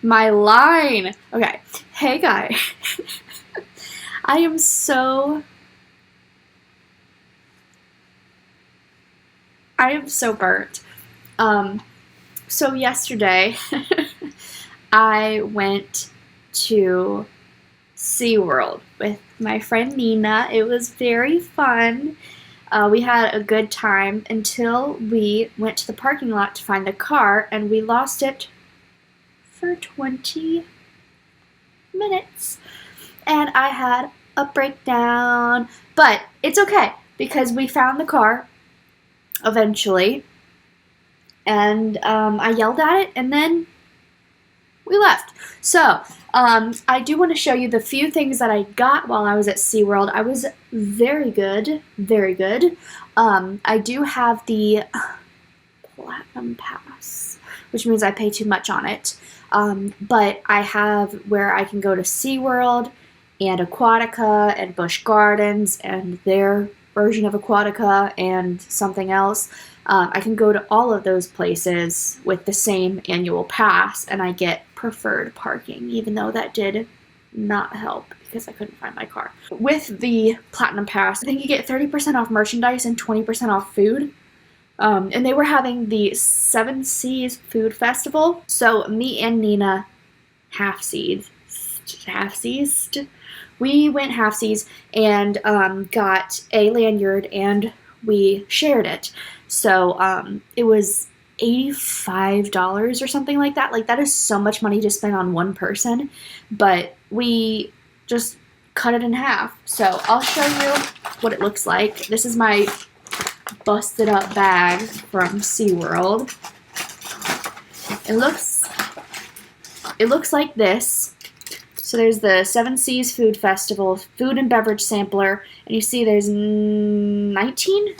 my line. Okay. Hey, guys. I am so burnt. So yesterday, I went to SeaWorld with my friend Nina. It was very fun. We had a good time until we went to the parking lot to find the car, and we lost it for 20 minutes. And I had a breakdown. But it's okay, because we found the car eventually. And I yelled at it, and then we left. So, I do want to show you the few things that I got while I was at SeaWorld. I was very good, very good. I do have the Platinum Pass, which means I pay too much on it. But I have where I can go to SeaWorld and Aquatica and Busch Gardens and their version of Aquatica and something else. I can go to all of those places with the same annual pass, and I get preferred parking, even though that did not help because I couldn't find my car. With the Platinum Pass, I think you get 30% off merchandise and 20% off food. And they were having the Seven Seas Food Festival, so me and Nina half-seased. We went half-seas and got a lanyard, and we shared it. So it was $85 or something like that. Like, that is so much money to spend on one person, but we just cut it in half. So I'll show you what it looks like. This is my busted up bag from SeaWorld. It looks like this. So there's the Seven Seas Food Festival food and beverage sampler, and you see there's 19,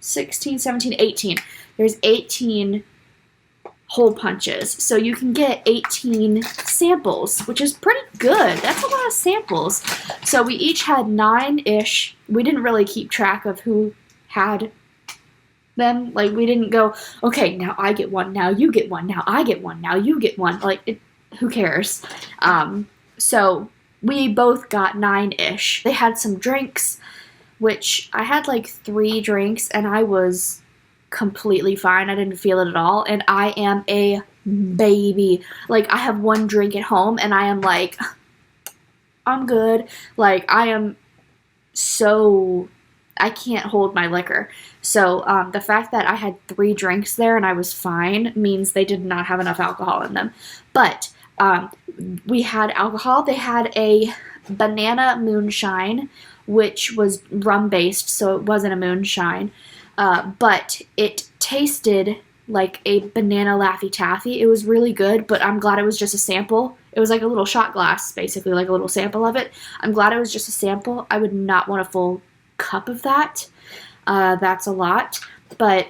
16, 17, 18. There's 18 hole punches. So you can get 18 samples, which is pretty good. That's a lot of samples. So we each had 9-ish. We didn't really keep track of who had them. Like, we didn't go, okay, now I get one, now you get one, now I get one, now you get one. Like, who cares? So we both got 9-ish. They had some drinks, which I had like 3 drinks, and I was completely fine. I didn't feel it at all, and I am a baby. Like, I have 1 drink at home, and I am like, I'm good. Like, I can't hold my liquor. So the fact that I had 3 drinks there and I was fine means they did not have enough alcohol in them. But we had alcohol. They had a banana moonshine, which was rum-based, so it wasn't a moonshine. But it tasted like a banana Laffy Taffy. It was really good, but I'm glad it was just a sample. It was like a little shot glass, basically, like a little sample of it. I'm glad it was just a sample. I would not want a full cup of that. That's a lot. But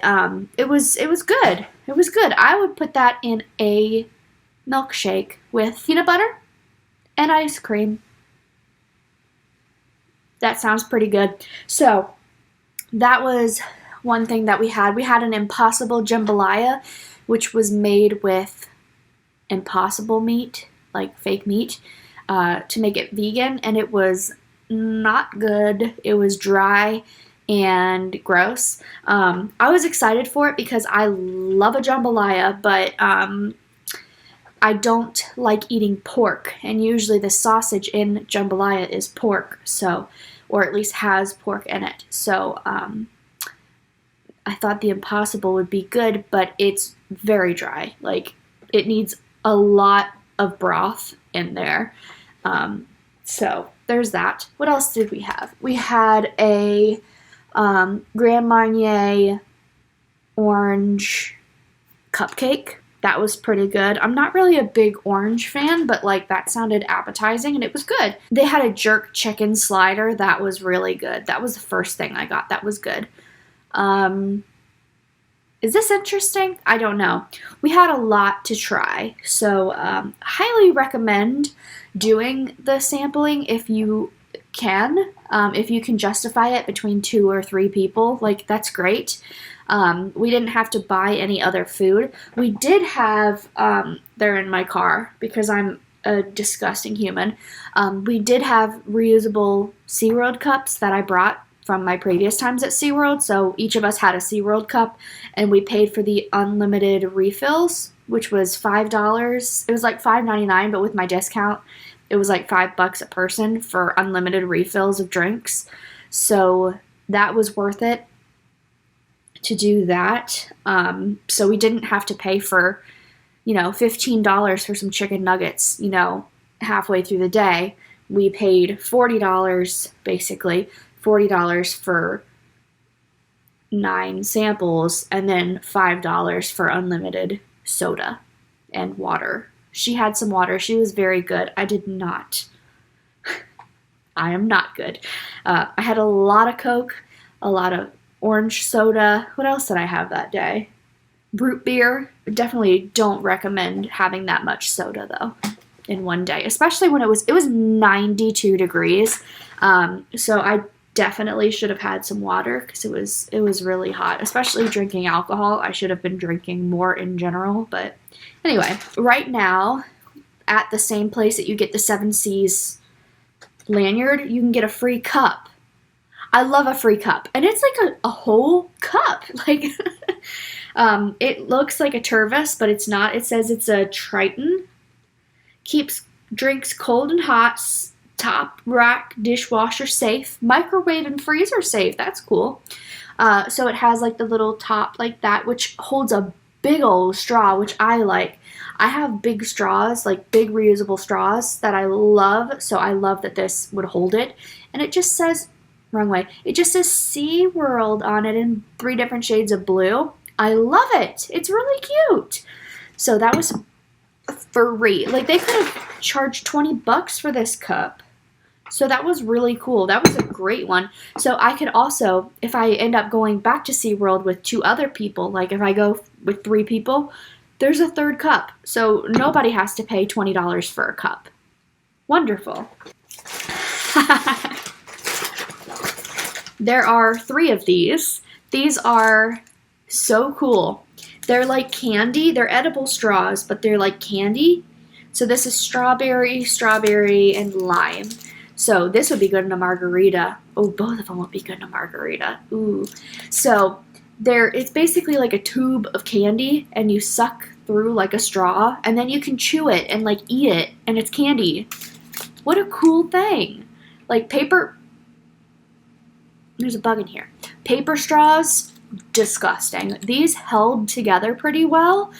it was good. It was good. I would put that in a milkshake with peanut butter and ice cream. That sounds pretty good. So that was one thing that we had. We had an Impossible Jambalaya, which was made with impossible meat, like fake meat, to make it vegan, and it was not good. It was dry and gross. I was excited for it because I love a jambalaya, but I don't like eating pork, and usually the sausage in jambalaya is pork, so, or at least has pork in it. So I thought the Impossible would be good, but it's very dry. Like, it needs a lot of broth in there. So there's that. What else did we have? We had a Grand Marnier orange cupcake. That was pretty good. I'm not really a big orange fan, but like, that sounded appetizing and it was good. They had a jerk chicken slider. That was really good. That was the first thing I got. That was good. Is this interesting? I don't know. We had a lot to try, so highly recommend doing the sampling if you can. If you can justify it between 2 or 3 people, like, that's great. We didn't have to buy any other food. We did have they're in my car because I'm a disgusting human. We did have reusable SeaWorld cups that I brought from my previous times at SeaWorld. So each of us had a SeaWorld cup, and we paid for the unlimited refills, which was $5. It was like $5.99, but with my discount, it was like $5 a person for unlimited refills of drinks. So that was worth it to do that. So we didn't have to pay for, $15 for some chicken nuggets, halfway through the day. We paid $40, basically, $40 for 9 samples, and then $5 for unlimited soda and water. She had some water. She was very good. I did not. I am not good. I had a lot of Coke, a lot of orange soda. What else did I have that day? Root beer. Definitely don't recommend having that much soda though in one day, especially when it was 92 degrees. So I definitely should have had some water because it was really hot, especially drinking alcohol. I should have been drinking more in general, but anyway, right now at the same place that you get the 7 Seas lanyard, you can get a free cup. I love a free cup, and it's like a whole cup. Like it looks like a Tervis, but it's not. It says it's a Triton. Keeps drinks cold and hot, top rack dishwasher safe, microwave and freezer safe. That's cool. So it has like the little top like that, which holds a big old straw, which I like. I have big straws, like big reusable straws that I love, so I love that this would hold it. And it just says, wrong way, it just says SeaWorld on it in 3 different shades of blue. I love it. It's really cute. So that was free. Like they could have charged $20 for this cup. So that was really cool. That was a great one. So I could also, if I end up going back to SeaWorld with 2 other people, like if I go with 3 people, there's a 3rd cup. So nobody has to pay $20 for a cup. Wonderful. There are 3 of these. These are so cool. They're like candy. They're edible straws, but they're like candy. So this is strawberry, and lime. So this would be good in a margarita. Oh, both of them would be good in a margarita. Ooh. So it's basically like a tube of candy, and you suck through like a straw, and then you can chew it and like eat it, and it's candy. What a cool thing. Like paper. There's a bug in here. Paper straws, disgusting. These held together pretty well.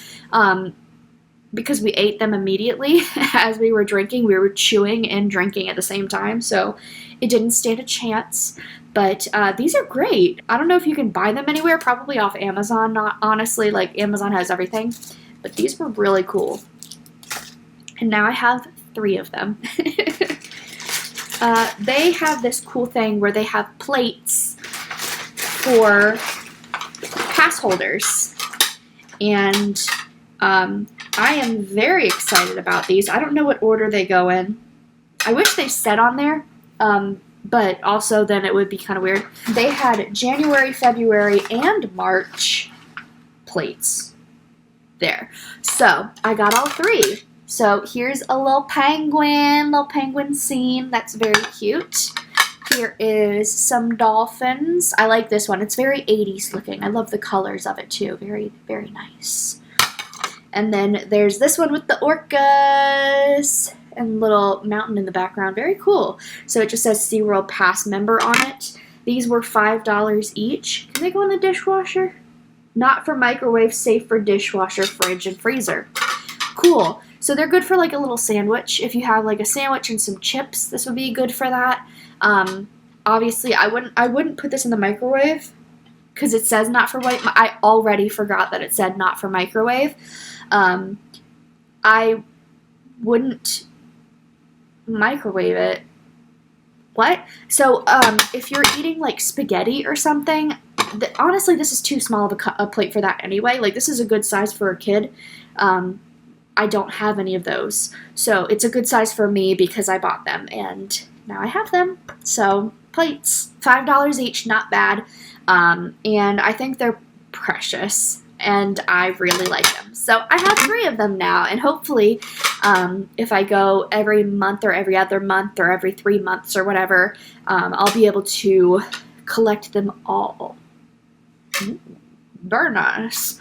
Because we ate them immediately as we were drinking. We were chewing and drinking at the same time, so it didn't stand a chance. But these are great. I don't know if you can buy them anywhere, probably off Amazon. Not honestly, like Amazon has everything. But these were really cool. And now I have 3 of them. They have this cool thing where they have plates for pass holders. And I am very excited about these. I don't know what order they go in. I wish they said on there, but also then it would be kind of weird. They had January, February, and March plates there. So I got all 3. So here's a little penguin scene. That's very cute. Here is some dolphins. I like this one. It's very 80s looking. I love the colors of it too. Very, very nice. And then there's this one with the orcas and little mountain in the background. Very cool. So it just says SeaWorld Pass member on it. These were $5 each. Can they go in the dishwasher? Not for microwave, safe for dishwasher, fridge, and freezer. Cool. So they're good for like a little sandwich. If you have like a sandwich and some chips, this would be good for that. Obviously, I wouldn't put this in the microwave because it says not for white. I already forgot that it said not for microwave. I wouldn't microwave it. What? So, if you're eating like spaghetti or something, honestly, this is too small of a plate for that anyway. Like, this is a good size for a kid. I don't have any of those. So, it's a good size for me because I bought them and now I have them. So, plates, $5 each, not bad. And I think they're precious. and I really like them. So I have 3 of them now, and hopefully if I go every month or every other month or every 3 months or whatever, I'll be able to collect them all. Very nice.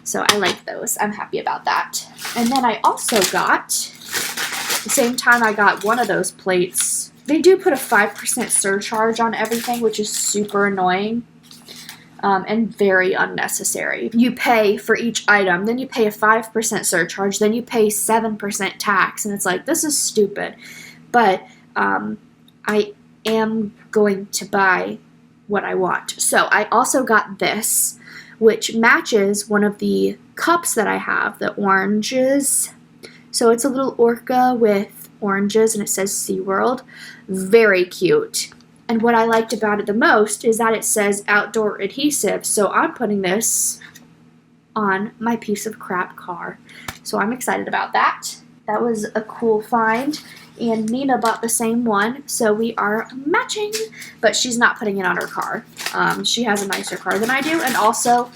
So I like those. I'm happy about that. And then I also got, the same time I got one of those plates, they do put a 5% surcharge on everything, which is super annoying and very unnecessary. You pay for each item, then you pay a 5% surcharge, then you pay 7% tax, and it's like, this is stupid. But I am going to buy what I want. So I also got this, which matches one of the cups that I have, the oranges. So it's a little orca with oranges, and it says SeaWorld. Very cute. And what I liked about it the most is that it says outdoor adhesive. So I'm putting this on my piece of crap car. So I'm excited about that. That was a cool find. And Nina bought the same one, so we are matching. But she's not putting it on her car. She has a nicer car than I do, and also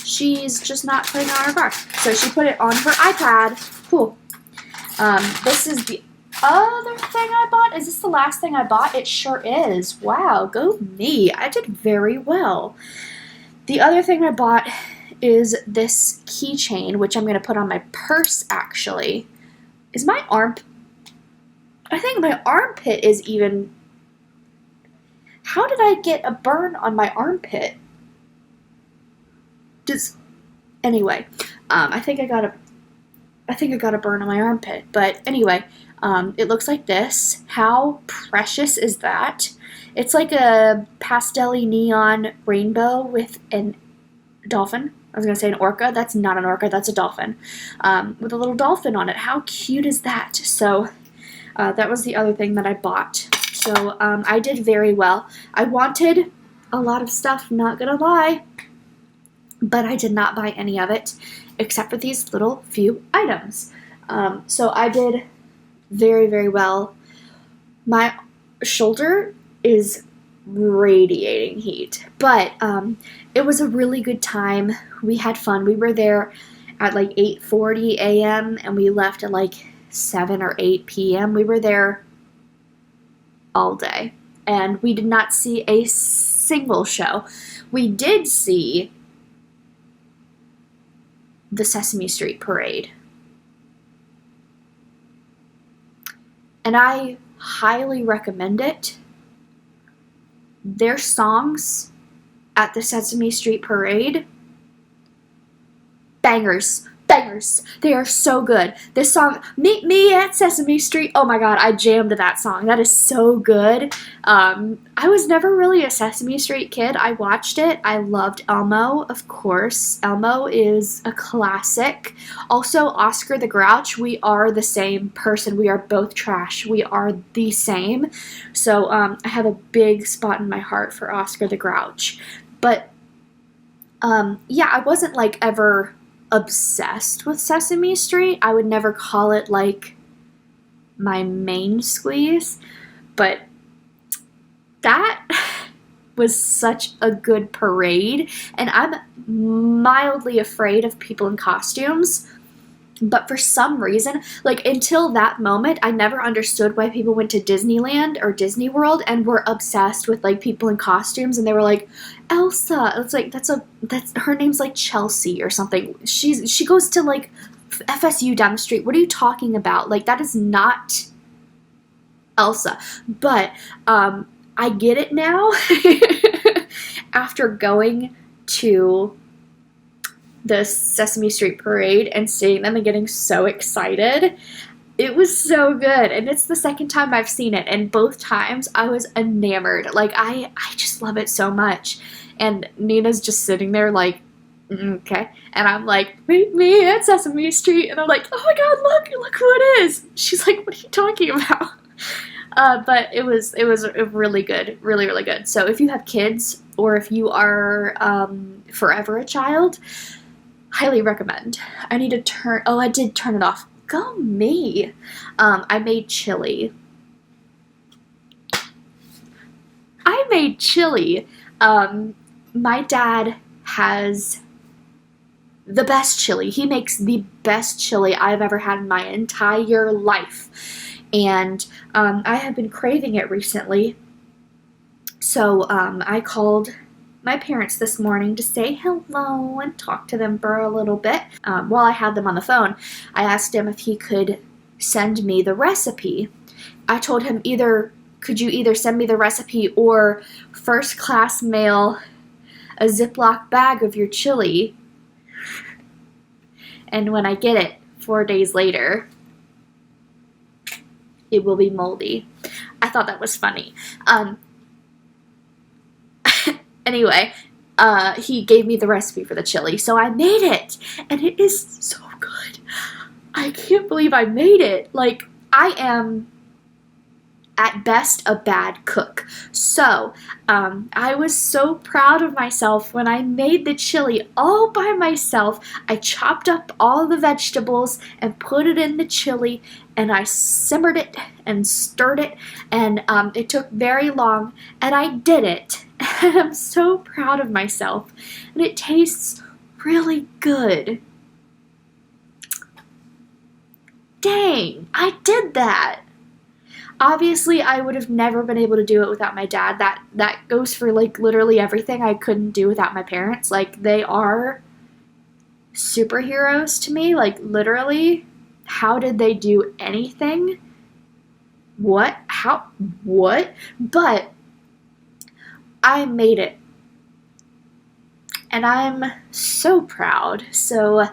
she's just not putting it on her car. So she put it on her iPad. Cool. This is the other thing I bought. Is this the last thing I bought? It sure is. Wow, go me. I did very well. The other thing I bought is this keychain, which I'm going to put on my purse, actually. Is my arm... I think my armpit is even... How did I get a burn on my armpit? Anyway, I think I got a burn on my armpit. But anyway, it looks like this. How precious is that? It's like a pastel-y neon rainbow with a dolphin. I was going to say an orca. That's not an orca. That's a dolphin. With a little dolphin on it. How cute is that? So that was the other thing that I bought. So I did very well. I wanted a lot of stuff, not going to lie. But I did not buy any of it except for these little few items. So I did very, very well. My shoulder is radiating heat, but it was a really good time. We had fun. We were there at like 8:40 a.m. and we left at like 7 or 8 p.m. We were there all day, and we did not see a single show. We did see the Sesame Street Parade. And I highly recommend it. Their songs at the Sesame Street Parade, bangers. Bangers. They are so good. This song, Meet Me at Sesame Street. Oh my god, I jammed to that song. That is so good. I was never really a Sesame Street kid. I watched it. I loved Elmo, of course. Elmo is a classic. Also, Oscar the Grouch. We are the same person. We are both trash. We are the same. So I have a big spot in my heart for Oscar the Grouch. But yeah, I wasn't like ever obsessed with Sesame Street. I would never call it like my main squeeze, but that was such a good parade, and I'm mildly afraid of people in costumes. But for some reason, like until that moment, I never understood why people went to Disneyland or Disney World and were obsessed with like people in costumes, and they were like, Elsa. It's like that's her name's like Chelsea or something. She goes to like FSU down the street. What are you talking about? Like that is not Elsa. But I get it now after going to the Sesame Street Parade and seeing them and getting so excited. It was so good, and it's the second time I've seen it, and both times I was enamored. Like, I just love it so much. And Nina's just sitting there like, okay. And I'm like, meet me at Sesame Street. And I'm like, oh my god, look who it is. She's like, what are you talking about? But it was really good, really, really good. So if you have kids, or if you are forever a child, highly recommend. I need to turn... Oh, I did turn it off. Go me. I made chili. My dad has the best chili. He makes the best chili I've ever had in my entire life. And I have been craving it recently. So I called my parents this morning to say hello and talk to them for a little bit. While I had them on the phone, I asked him if he could send me the recipe. I told him could you either send me the recipe or first class mail a Ziploc bag of your chili, and when I get it 4 days later, it will be moldy. I thought that was funny. Anyway, he gave me the recipe for the chili, so I made it, and it is so good. I can't believe I made it. Like, I am at best a bad cook. So I was so proud of myself when I made the chili all by myself. I chopped up all the vegetables and put it in the chili, and I simmered it and stirred it, and it took very long, and I did it. And I'm so proud of myself, and it tastes really good. Dang, I did that. Obviously, I would have never been able to do it without my dad. That goes for, like, literally everything I couldn't do without my parents. Like, they are superheroes to me. Like, literally, how did they do anything? What? How? What? But I made it. And I'm so proud. So,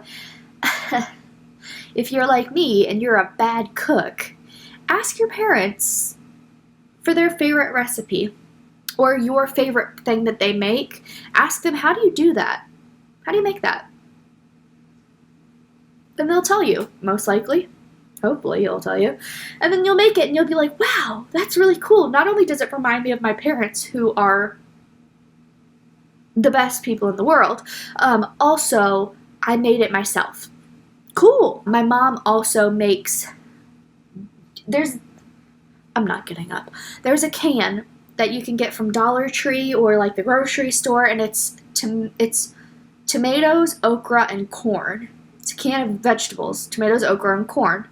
if you're like me and you're a bad cook, ask your parents for their favorite recipe or your favorite thing that they make. Ask them, how do you do that? How do you make that? Then they'll tell you, most likely. Hopefully he'll tell you. And then you'll make it and you'll be like, wow, that's really cool. Not only does it remind me of my parents, who are the best people in the world, also I made it myself. Cool. My mom also makes... I'm not getting up. There's a can that you can get from Dollar Tree or like the grocery store, and it's tomatoes, okra, and corn. It's a can of vegetables, tomatoes, okra, and corn.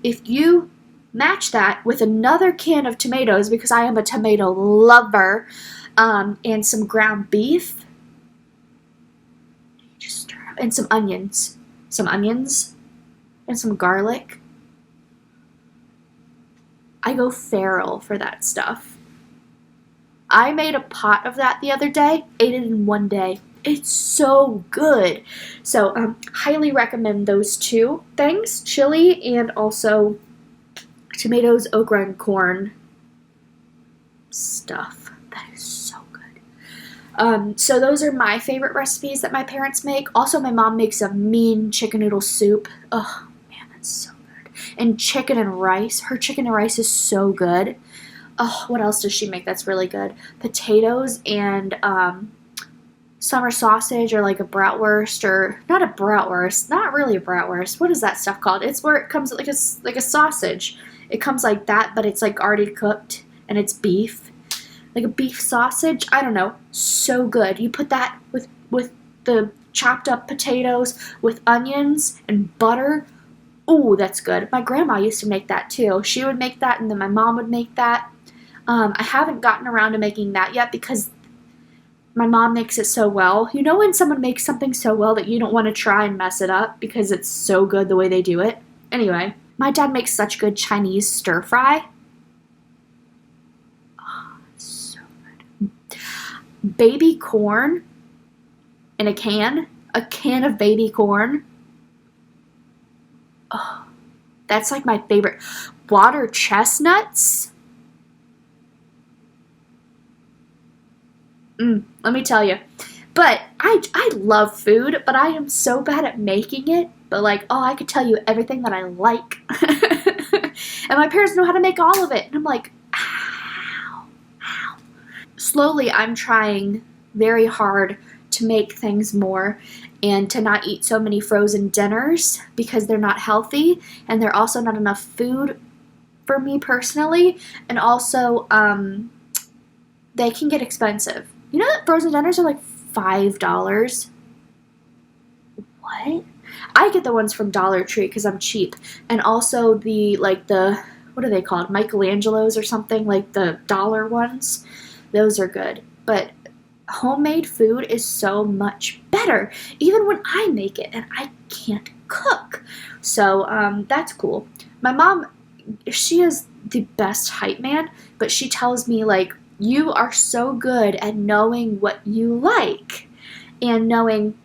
If you match that with another can of tomatoes, because I am a tomato lover, and some ground beef, just stir it up, and some onions, and some garlic. I go feral for that stuff. I made a pot of that the other day, ate it in one day. It's so good. So, highly recommend those two things, chili and also tomatoes, okra, and corn stuff. That is so good. So those are my favorite recipes that my parents make. Also, my mom makes a mean chicken noodle soup. Oh, man, that's so good. And chicken and rice. Her chicken and rice is so good. Oh, what else does she make that's really good? Potatoes and summer sausage, or like a bratwurst, or not a bratwurst, not really a bratwurst. What is that stuff called? It's where it comes like a sausage. It comes like that, but it's like already cooked and it's beef. Like a beef sausage. I don't know. So good. You put that with the chopped up potatoes with onions and butter. Ooh, that's good. My grandma used to make that too. She would make that, and then my mom would make that. I haven't gotten around to making that yet because my mom makes it so well. You know when someone makes something so well that you don't want to try and mess it up because it's so good the way they do it? Anyway, my dad makes such good Chinese stir fry. Oh, so good. Baby corn in a can of baby corn. Oh, that's like my favorite. Water chestnuts. Let me tell you. But I love food, but I am so bad at making it. But like, oh, I could tell you everything that I like. And my parents know how to make all of it. And I'm like, ow. Slowly, I'm trying very hard to make things more and to not eat so many frozen dinners because they're not healthy and they're also not enough food for me personally. And also, they can get expensive. You know that frozen dinners are like $5? what? I get the ones from Dollar Tree because I'm cheap. And also the, what are they called? Michelangelo's or something, like the dollar ones. Those are good. But homemade food is so much better, even when I make it and I can't cook. So that's cool. My mom, she is the best hype man, but she tells me, like, you are so good at knowing what you like and knowing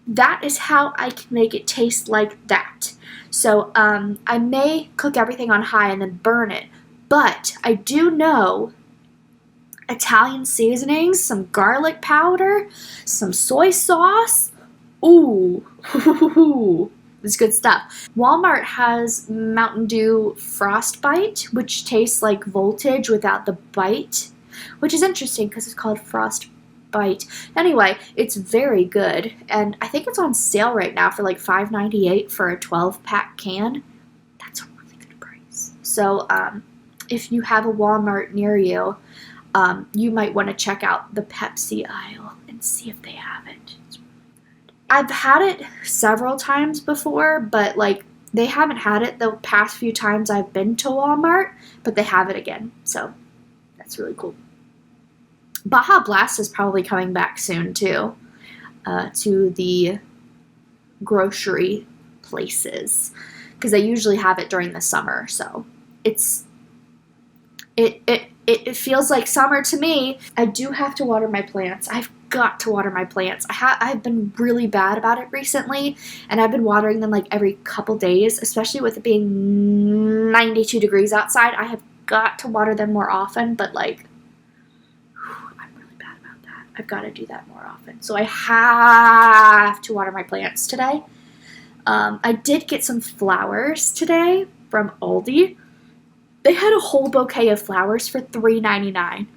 that is how I can make it taste like that. So I may cook everything on high and then burn it, but I do know Italian seasonings, some garlic powder, some soy sauce. Ooh, it's good stuff. Walmart has Mountain Dew Frostbite, which tastes like Voltage without the bite, which is interesting because it's called Frostbite. Anyway, it's very good, and I think it's on sale right now for like $5.98 for a 12-pack can. That's a really good price. So if you have a Walmart near you, you might want to check out the Pepsi aisle and see if they have it. It's really good. I've had it several times before, but like they haven't had it the past few times I've been to Walmart, but they have it again. So that's really cool. Baja Blast is probably coming back soon too, to the grocery places, because they usually have it during the summer. So it feels like summer to me. I do have to water my plants. I've got to water my plants. I've been really bad about it recently, and I've been watering them like every couple days, especially with it being 92 degrees outside. I have got to water them more often, but like, I'm really bad about that. I've got to do that more often. So I have to water my plants today. I did get some flowers today from Aldi. They had a whole bouquet of flowers for $3.99.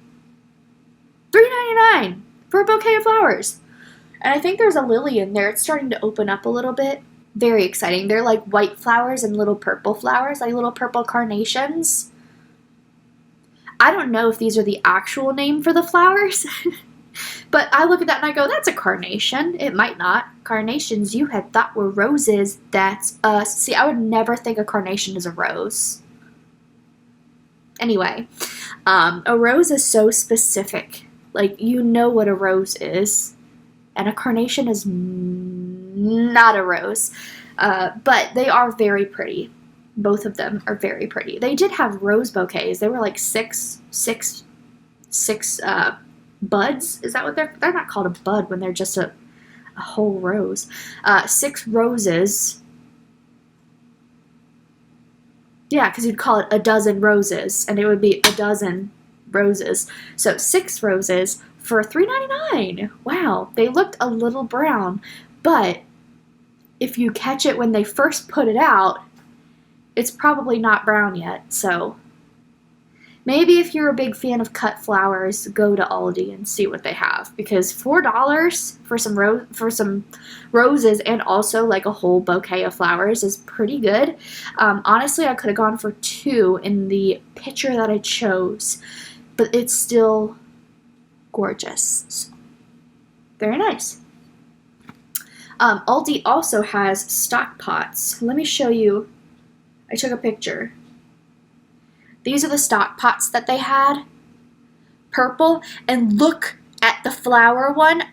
$3.99 for a bouquet of flowers. And I think there's a lily in there. It's starting to open up a little bit. Very exciting. They're like white flowers and little purple flowers, like little purple carnations. I don't know if these are the actual name for the flowers, but I look at that and I go, that's a carnation. It might not. Carnations you had thought were roses. That's see, I would never think a carnation is a rose. Anyway, a rose is so specific. Like, you know what a rose is, and a carnation is not a rose. But they are very pretty. Both of them are very pretty. They did have rose bouquets. They were like six buds. Is that what they're not called a bud when they're just a whole rose. 6 roses. Yeah, because you'd call it a dozen roses, and it would be a dozen roses. So 6 roses for $3.99. Wow, they looked a little brown, but if you catch it when they first put it out, it's probably not brown yet. So maybe if you're a big fan of cut flowers, go to Aldi and see what they have, because $4 for some roses and also like a whole bouquet of flowers is pretty good. Honestly, I could have gone for 2 in the picture that I chose, but it's still gorgeous. So, very nice. Aldi also has stock pots. Let me show you. I took a picture. These are the stock pots that they had. Purple. And look at the flower one.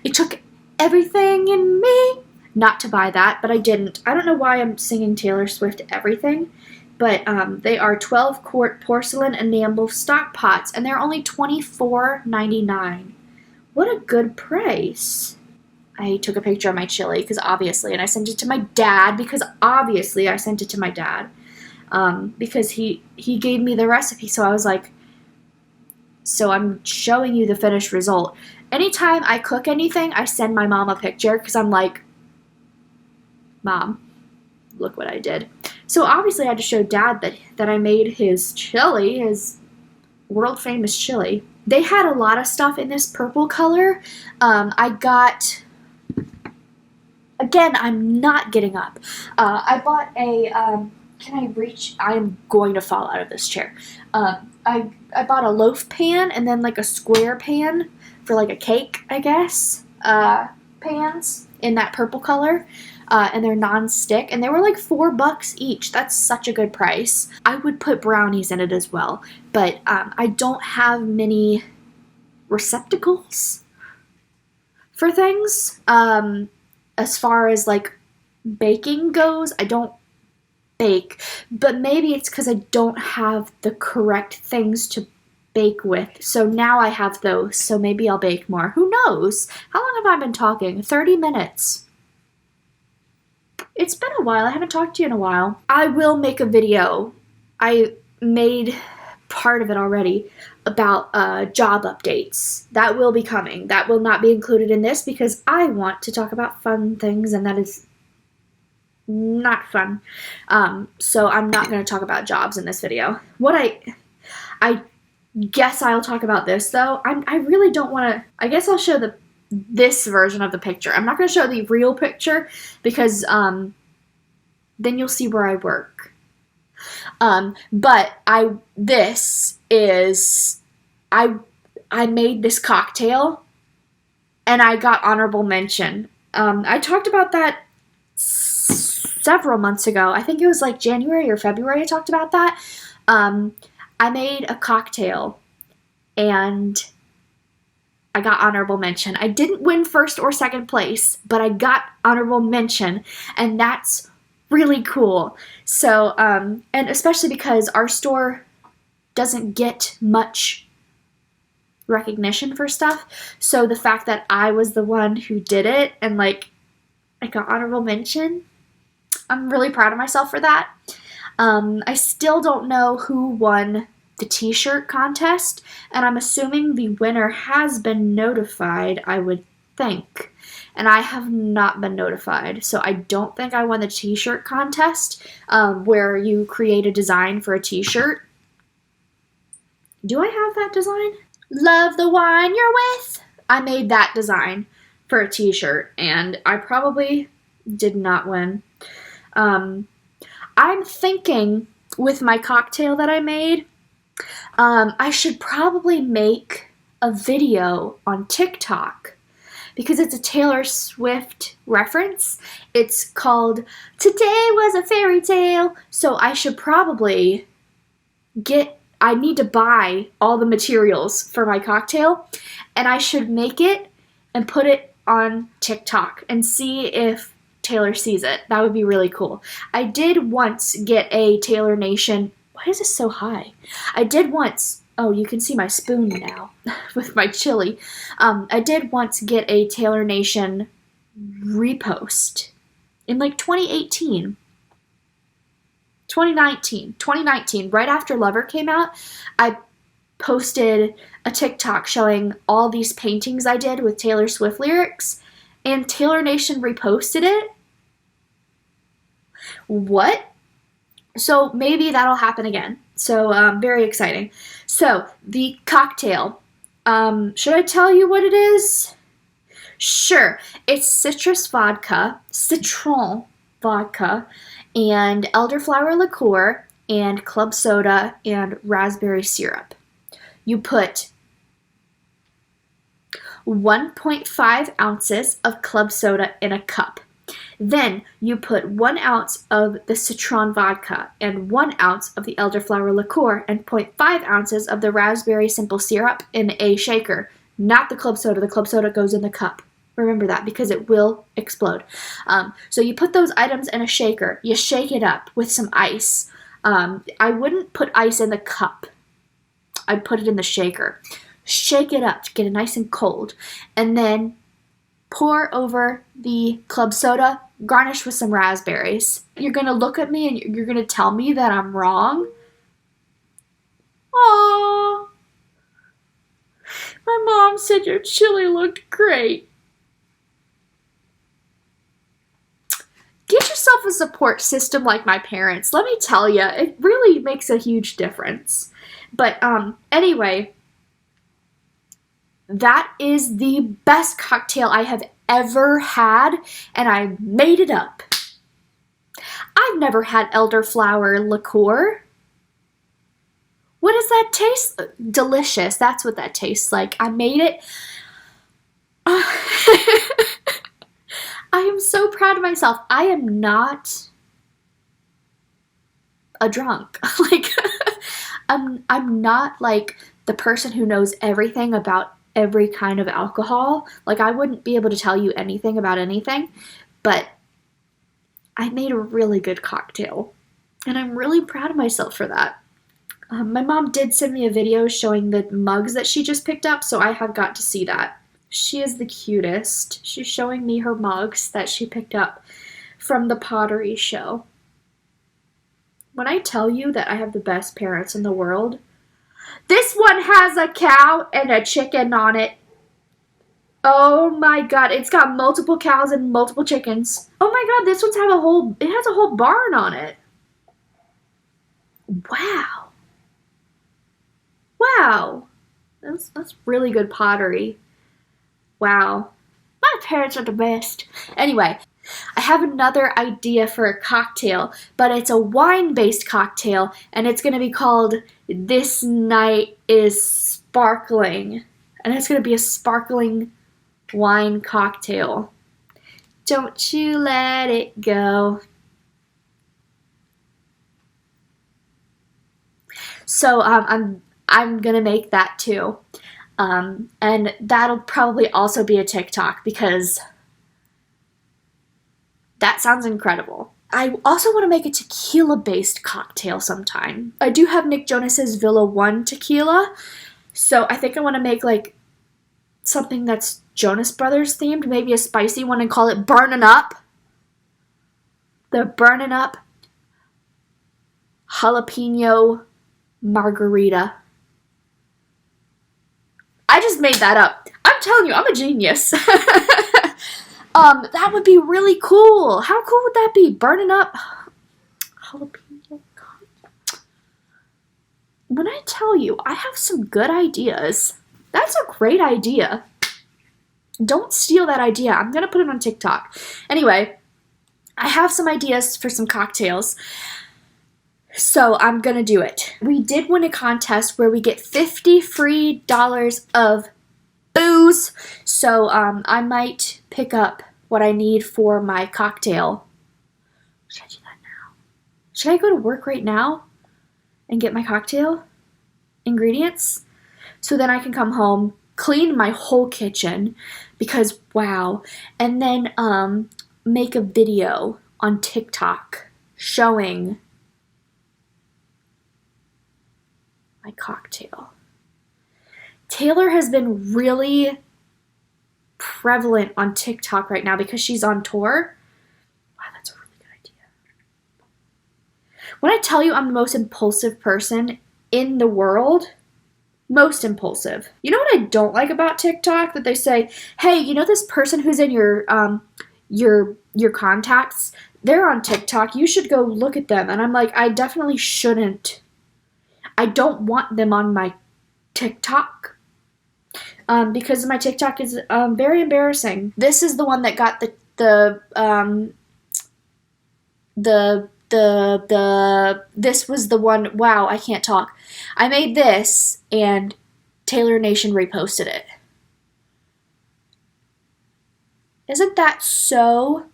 It took everything in me not to buy that, but I didn't. I don't know why I'm singing Taylor Swift everything, but they are 12-quart porcelain enamel stock pots, and they're only $24.99. What a good price. I took a picture of my chili because obviously, and I sent it to my dad because obviously I sent it to my dad. Because he gave me the recipe, so I was like, so I'm showing you the finished result. Anytime I cook anything, I send my mom a picture because I'm like, Mom, look what I did. So obviously I had to show Dad that I made his chili, his world famous chili. They had a lot of stuff in this purple color. I got, again, I'm not getting up. I bought a, can I reach? I am going to fall out of this chair. I bought a loaf pan and then like a square pan for like a cake, I guess. Pans. in that purple color. And they're non-stick, and they were like $4 each. That's such a good price. I would put brownies in it as well, but I don't have many receptacles for things. As far as like baking goes, I don't bake, but maybe it's because I don't have the correct things to bake with. So now I have those, so maybe I'll bake more. Who knows? How long have I been talking? 30 minutes. It's been a while. I haven't talked to you in a while. I will make a video. I made part of it already about job updates. That will be coming. That will not be included in this because I want to talk about fun things, and that is not fun. So I'm not going to talk about jobs in this video. What I guess I'll talk about this though. I really don't want to. I guess I'll show this version of the picture. I'm not going to show the real picture because then you'll see where I work. But I made this cocktail and I got honorable mention. I talked about that several months ago. I think it was like January or February I talked about that. I made a cocktail and I got honorable mention. I didn't win first or second place, but I got honorable mention, and that's really cool. So, and especially because our store doesn't get much recognition for stuff, so the fact that I was the one who did it and like I got honorable mention, I'm really proud of myself for that. I still don't know who won the t-shirt contest, and I'm assuming the winner has been notified, I would think, and I have not been notified, so I don't think I won the t-shirt contest, where you create a design for a t-shirt. Do I have that design? Love the wine you're with? I made that design for a t-shirt, and I probably did not win. I'm thinking with my cocktail that I made, I should probably make a video on TikTok because it's a Taylor Swift reference. It's called Today Was a Fairy Tale. So I should probably I need to buy all the materials for my cocktail, and I should make it and put it on TikTok and see if Taylor sees it. That would be really cool. I did once get a Taylor Nation. Why is this so high? I did once. Oh, you can see my spoon now with my chili. I did once get a Taylor Nation repost in like 2018. 2019, right after Lover came out, I posted a TikTok showing all these paintings I did with Taylor Swift lyrics, and Taylor Nation reposted it. What? So maybe that'll happen again. So very exciting. So the cocktail. Should I tell you what it is? Sure. It's citron vodka, and elderflower liqueur, and club soda, and raspberry syrup. You put 1.5 ounces of club soda in a cup. Then you put 1 ounce of the citron vodka and 1 ounce of the elderflower liqueur and 0.5 ounces of the raspberry simple syrup in a shaker. Not the club soda. The club soda goes in the cup. Remember that because it will explode. So you put those items in a shaker. You shake it up with some ice. I wouldn't put ice in the cup. I'd put it in the shaker. Shake it up to get it nice and cold. And then pour over the club soda, garnish with some raspberries. You're going to look at me and you're going to tell me that I'm wrong? Aww. My mom said your chili looked great. Get yourself a support system like my parents. Let me tell you, it really makes a huge difference. But anyway, that is the best cocktail I have ever had, and I made it up. I've never had elderflower liqueur. What does that taste? Delicious. That's what that tastes like. I made it. I am so proud of myself. I am not a drunk. Like, I'm not like the person who knows everything about every kind of alcohol. Like, I wouldn't be able to tell you anything about anything, but I made a really good cocktail, and I'm really proud of myself for that. My mom did send me a video showing the mugs that she just picked up, so I have got to see that. She is the cutest. She's showing me her mugs that she picked up from the pottery show. When I tell you that I have the best parents in the world, this one has a cow and a chicken on it. Oh my god, it's got multiple cows and multiple chickens. Oh my god, this one's it has a whole barn on it. Wow. Wow. That's really good pottery. Wow. My parents are the best. Anyway, I have another idea for a cocktail, but it's a wine-based cocktail, and it's going to be called This Night is Sparkling. And it's going to be a sparkling wine cocktail. Don't you let it go. So I'm gonna make that too. And that'll probably also be a TikTok because that sounds incredible. I also want to make a tequila-based cocktail sometime. I do have Nick Jonas's Villa One tequila, so I think I want to make like something that's Jonas Brothers themed, maybe a spicy one, and call it Burnin' Up. The Burnin' Up jalapeno margarita. I just made that up. I'm telling you, I'm a genius. That would be really cool. How cool would that be? Burning up jalapeno. When I tell you, I have some good ideas. That's a great idea. Don't steal that idea. I'm gonna put it on TikTok. Anyway, I have some ideas for some cocktails. So I'm gonna do it. We did win a contest where we get $50 free of booze. So I might pick up what I need for my cocktail. Should I do that now? Should I go to work right now and get my cocktail ingredients? So then I can come home, clean my whole kitchen because wow. And then make a video on TikTok showing my cocktail. Taylor has been really prevalent on TikTok right now because she's on tour. Wow, that's a really good idea. When I tell you I'm the most impulsive person in the world, most impulsive. You know what I don't like about TikTok? That they say, hey, you know this person who's in your contacts? They're on TikTok. You should go look at them. And I'm like, I definitely shouldn't. I don't want them on my TikTok because my TikTok is very embarrassing. This is the one that got this was the one. Wow, I can't talk. I made this and Taylor Nation reposted it. Isn't that so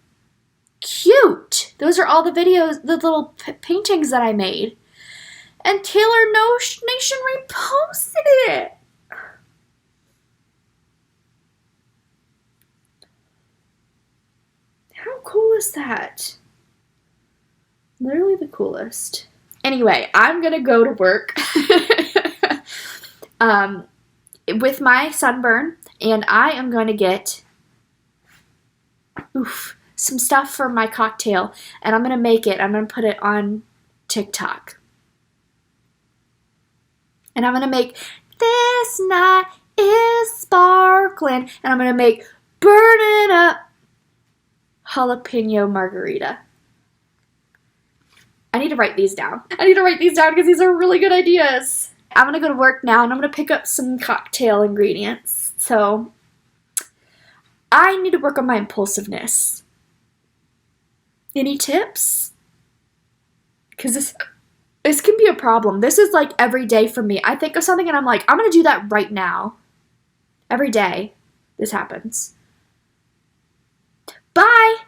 cute? Those are all the videos, the little paintings that I made. And Taylor Nation reposted it. How cool is that? Literally the coolest. Anyway, I'm gonna go to work with my sunburn, and I am going to get some stuff for my cocktail, and I'm gonna make it. I'm gonna put it on TikTok. And I'm going to make This Night is Sparkling. And I'm going to make Burning Up jalapeno margarita. I need to write these down. I need to write these down because these are really good ideas. I'm going to go to work now and I'm going to pick up some cocktail ingredients. So I need to work on my impulsiveness. Any tips? Because this can be a problem. This is like every day for me. I think of something and I'm like, I'm going to do that right now. Every day this happens. Bye!